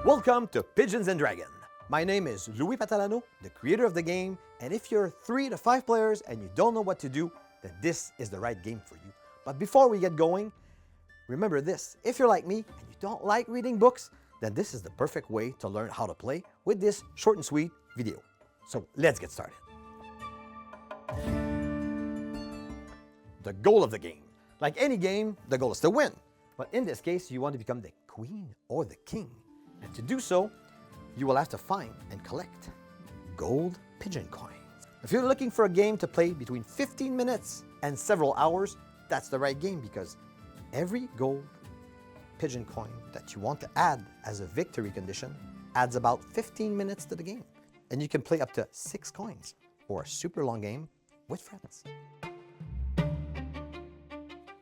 Welcome to Pigeons and Dragons. My name is Louis Patalano, the creator of the game, and if you're 3 to 5 players and you don't know what to do, then this is the right game for you. But before we get going, remember this: if you're like me and you don't like reading books, then this is the perfect way to learn how to play with this short and sweet video. So let's get started. The goal of the game. Like any game, the goal is to win. But in this case, you want to become the queen or the king. And to do so, you will have to find and collect gold pigeon coins. If you're looking for a game to play between 15 minutes and several hours, that's the right game, because every gold pigeon coin that you want to add as a victory condition adds about 15 minutes to the game. And you can play up to 6 coins or a super long game with friends.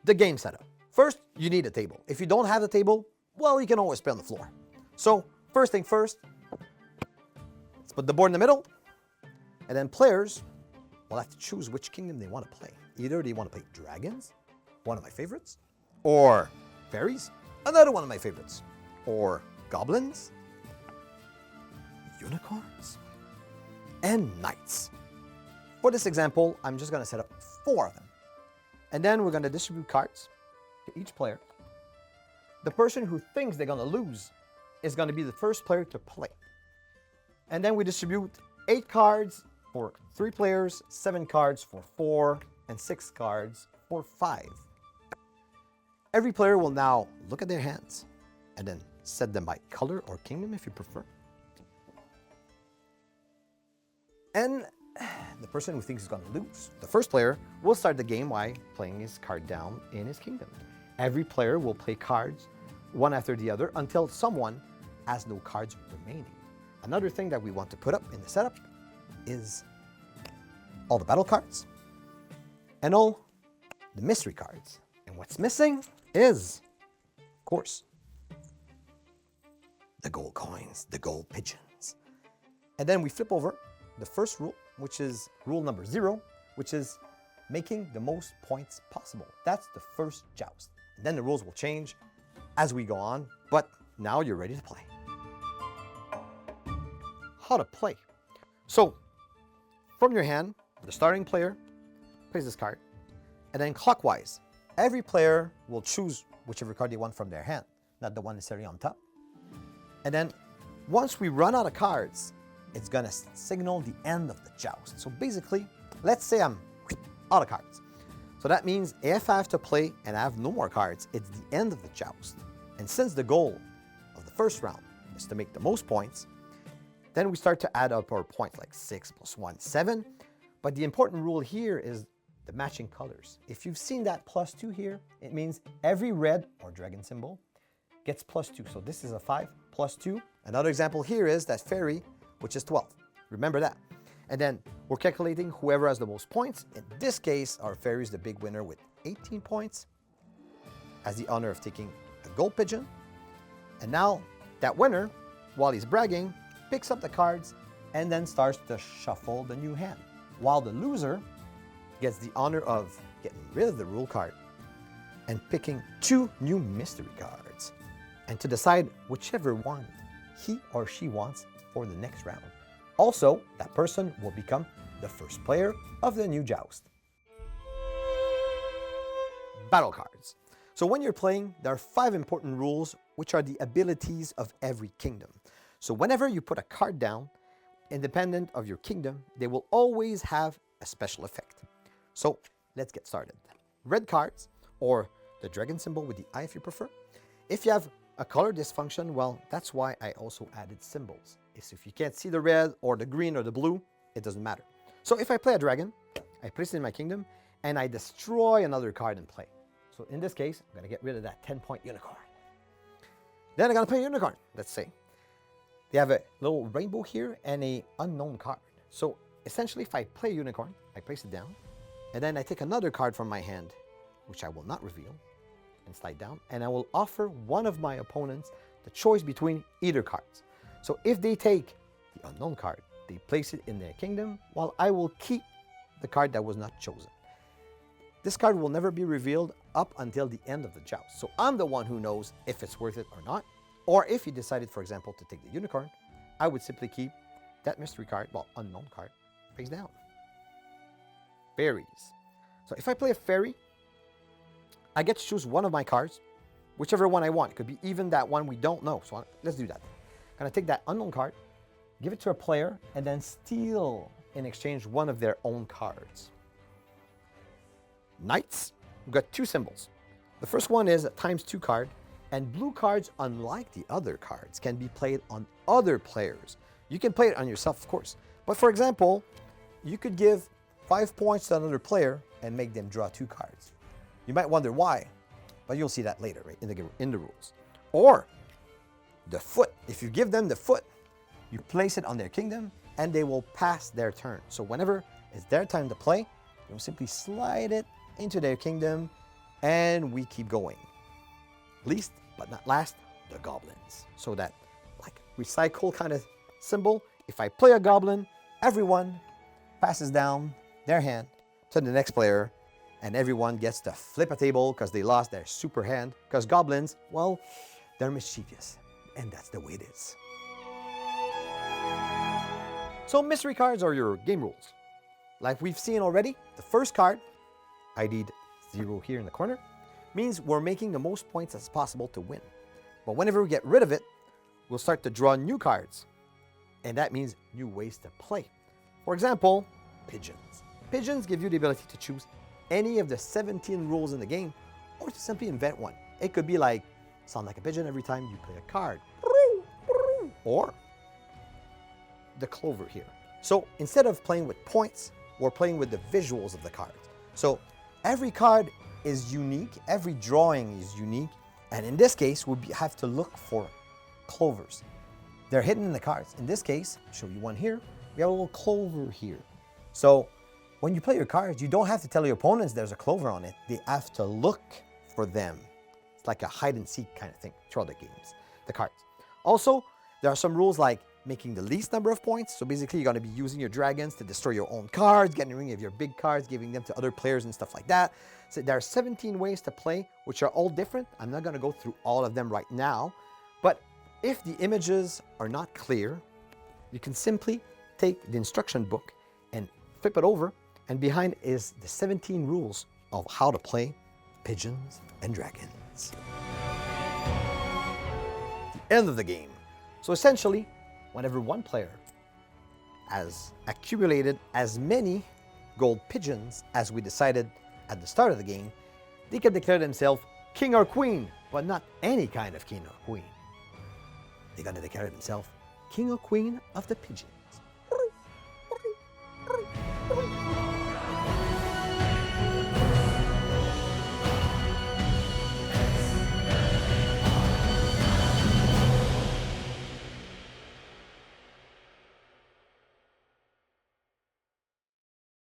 The game setup. First, you need a table. If you don't have a table, well, you can always play on the floor. So, first thing first, let's put the board in the middle, and then players will have to choose which kingdom they want to play. Either they want to play dragons, one of my favorites, or fairies, another one of my favorites, or goblins, unicorns, and knights. For this example, I'm just going to set up 4 of them. And then we're going to distribute cards to each player. The person who thinks they're going to lose is going to be the first player to play. And then we distribute 8 cards for 3 players, 7 cards for 4, and 6 cards for 5. Every player will now look at their hands and then set them by color or kingdom if you prefer. And the person who thinks he's going to lose, the first player, will start the game by playing his card down in his kingdom. Every player will play cards one after the other until someone has no cards remaining. Another thing that we want to put up in the setup is all the battle cards and all the mystery cards. And what's missing is, of course, the gold coins, the gold pigeons. And then we flip over the first rule, which is rule number 0, which is making the most points possible. That's the first joust. And then the rules will change as we go on, but now you're ready to play. How to play. So, from your hand, the starting player plays this card, and then clockwise, every player will choose whichever card they want from their hand, not the one necessarily on top. And then, once we run out of cards, it's gonna signal the end of the joust. So basically, let's say I'm out of cards. So that means if I have to play and I have no more cards, it's the end of the joust. And since the goal of the first round is to make the most points, then we start to add up our points, like 6 plus 1, 7. But the important rule here is the matching colors. If you've seen that +2 here, it means every red or dragon symbol gets +2. So this is a 5 +2. Another example here is that fairy, which is 12. Remember that. And then we're calculating whoever has the most points. In this case, our fairy is the big winner with 18 points, has the honor of taking a gold pigeon. And now that winner, while he's bragging, picks up the cards and then starts to shuffle the new hand, while the loser gets the honor of getting rid of the rule card and picking 2 new mystery cards, and to decide whichever one he or she wants for the next round. Also, that person will become the first player of the new joust. Battle cards. So when you're playing, there are 5 important rules, which are the abilities of every kingdom. So whenever you put a card down, independent of your kingdom, they will always have a special effect. So let's get started. Red cards, or the dragon symbol with the eye if you prefer. If you have a color dysfunction, well, that's why I also added symbols. So if you can't see the red or the green or the blue, it doesn't matter. So if I play a dragon, I place it in my kingdom, and I destroy another card in play. So in this case, I'm going to get rid of that 10-point unicorn. Then I'm going to play a unicorn, let's say. They have a little rainbow here and an unknown card. So essentially, if I play a unicorn, I place it down, and then I take another card from my hand, which I will not reveal, and slide down, and I will offer one of my opponents the choice between either cards. So if they take the unknown card, they place it in their kingdom, while I will keep the card that was not chosen. This card will never be revealed up until the end of the joust. So I'm the one who knows if it's worth it or not. Or if you decided, for example, to take the unicorn, I would simply keep that mystery card, well, unknown card, face down. Fairies. So if I play a fairy, I get to choose one of my cards, whichever one I want. It could be even that one we don't know. So let's do that. I'm going to take that unknown card, give it to a player, and then steal in exchange one of their own cards. Knights, we've got two symbols. The first one is a ×2 card, and blue cards, unlike the other cards, can be played on other players. You can play it on yourself, of course. But for example, you could give 5 points to another player and make them draw 2 cards. You might wonder why, but you'll see that later, right, in the rules. Or the foot. If you give them the foot, you place it on their kingdom, and they will pass their turn. So whenever it's their time to play, you'll simply slide it into their kingdom, and we keep going. Least but not last, the goblins. So that, like, recycle kind of symbol. If I play a goblin, everyone passes down their hand to the next player, and everyone gets to flip a table because they lost their super hand. Because goblins, well, they're mischievous, and that's the way it is. So mystery cards are your game rules. Like we've seen already, the first card, ID'd 0 here in the corner, means we're making the most points as possible to win. But whenever we get rid of it, we'll start to draw new cards. And that means new ways to play. For example, pigeons. Pigeons give you the ability to choose any of the 17 rules in the game, or to simply invent one. It could be like, sound like a pigeon every time you play a card. Or the clover here. So instead of playing with points, we're playing with the visuals of the cards. So every card is unique, every drawing is unique, and in this case, we have to look for clovers. They're hidden in the cards. In this case, I'll show you one here. We have a little clover here. So when you play your cards, you don't have to tell your opponents there's a clover on it. They have to look for them. It's like a hide and seek kind of thing throughout the games, the cards. Also, there are some rules like making the least number of points. So basically, you're going to be using your dragons to destroy your own cards, getting rid of your big cards, giving them to other players and stuff like that. So there are 17 ways to play, which are all different. I'm not going to go through all of them right now. But if the images are not clear, you can simply take the instruction book and flip it over. And behind is the 17 rules of how to play Pigeons and Dragons. The end of the game. So essentially, whenever one player has accumulated as many gold pigeons as we decided at the start of the game, they can declare themselves king or queen, but not any kind of king or queen. They're going to declare themselves king or queen of the pigeons.